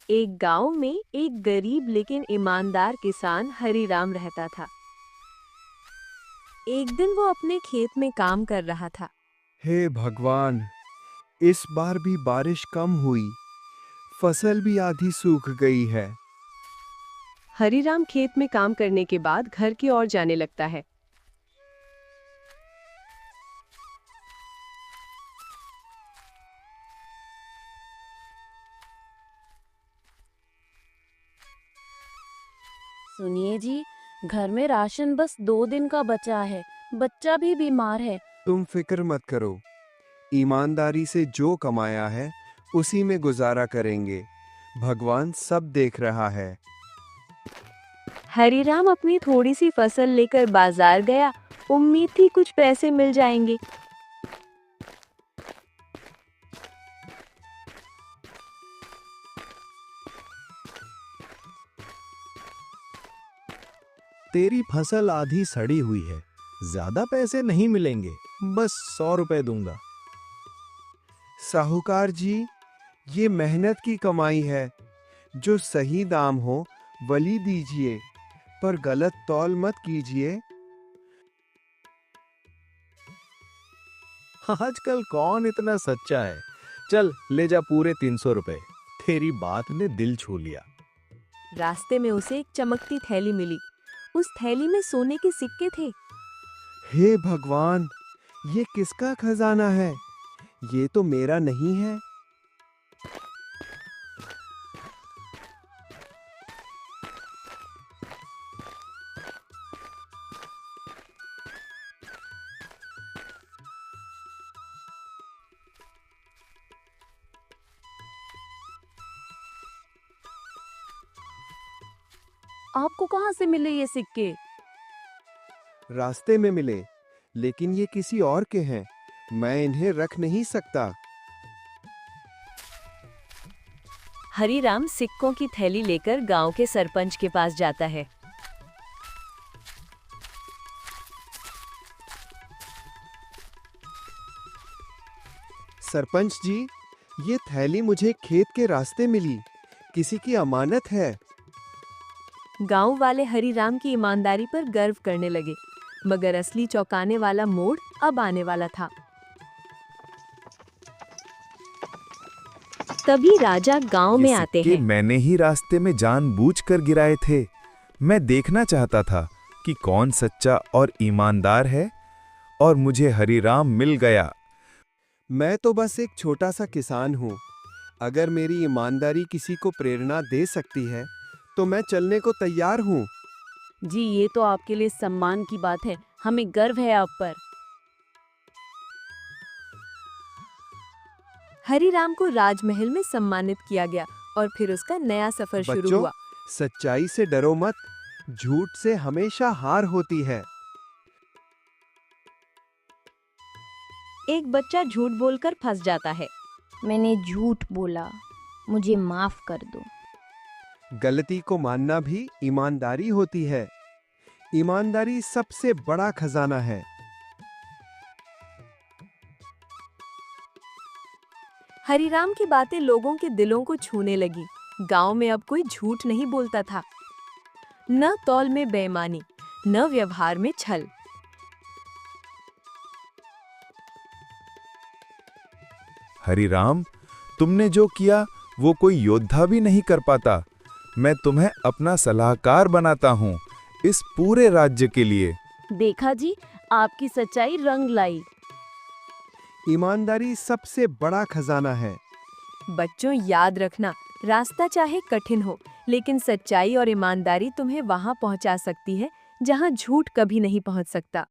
एक गांव में एक गरीब लेकिन ईमानदार किसान हरीराम रहता था। एक दिन वो अपने खेत में काम कर रहा था। हे भगवान, इस बार भी बारिश कम हुई, फसल भी आधी सूख गई है। हरीराम खेत में काम करने के बाद घर की ओर जाने लगता है। सुनिए जी, घर में राशन बस 2 दिन का बचा है। बच्चा भी बीमार है। तुम फिक्र मत करो, ईमानदारी से जो कमाया है उसी में गुजारा करेंगे। भगवान सब देख रहा है। हरीराम अपनी थोड़ी सी फसल लेकर बाजार गया। उम्मीद थी कुछ पैसे मिल जाएंगे। तेरी फसल आधी सड़ी हुई है, ज्यादा पैसे नहीं मिलेंगे, बस 100 रुपए दूंगा। साहूकार जी, ये मेहनत की कमाई है। जो सही दाम हो वही दीजिए, पर गलत तौल मत कीजिए। आजकल कौन इतना सच्चा है। चल ले जा पूरे 300 रुपए। तेरी बात ने दिल छू लिया। रास्ते में उसे एक चमकती थैली मिली। उस थैली में सोने के सिक्के थे। हे भगवान, ये किसका खजाना है? ये तो मेरा नहीं है। आपको कहाँ से मिले ये सिक्के? रास्ते में मिले, लेकिन ये किसी और के हैं। मैं इन्हें रख नहीं सकता। हरीराम सिक्कों की थैली लेकर गांव के सरपंच के पास जाता है। सरपंच जी, ये थैली मुझे खेत के रास्ते मिली। किसी की अमानत है। गांव वाले हरीराम की ईमानदारी पर गर्व करने लगे, मगर असली चौंकाने वाला मोड़ अब आने वाला था। तभी राजा गांव में ये आते सिक्के हैं। मैंने ही रास्ते में जानबूझकर गिराए थे। मैं देखना चाहता था कि कौन सच्चा और ईमानदार है, और मुझे हरीराम मिल गया। मैं तो बस एक छोटा सा किसान हूँ। अगर मेरी ईमानदारी किसी को प्रेरणा दे सकती है, तो मैं चलने को तैयार हूँ। जी, ये तो आपके लिए सम्मान की बात है। हमें गर्व है आप पर। हरीराम को राजमहल में सम्मानित किया गया और फिर उसका नया सफर शुरू बच्चों, हुआ। सच्चाई से डरो मत। झूठ से हमेशा हार होती है। एक बच्चा झूठ बोलकर फंस जाता है। मैंने झूठ बोला, मुझे माफ कर दो। गलती को मानना भी ईमानदारी होती है। ईमानदारी सबसे बड़ा खजाना है। हरीराम की बातें लोगों के दिलों को छूने लगी। गांव में अब कोई झूठ नहीं बोलता था। न तौल में बेईमानी, न व्यवहार में छल। हरीराम, तुमने जो किया वो कोई योद्धा भी नहीं कर पाता। मैं तुम्हें अपना सलाहकार बनाता हूँ इस पूरे राज्य के लिए। देखा जी, आपकी सच्चाई रंग लाई। ईमानदारी सबसे बड़ा खजाना है। बच्चों, याद रखना, रास्ता चाहे कठिन हो, लेकिन सच्चाई और ईमानदारी तुम्हें वहां पहुंचा सकती है जहां झूठ कभी नहीं पहुंच सकता।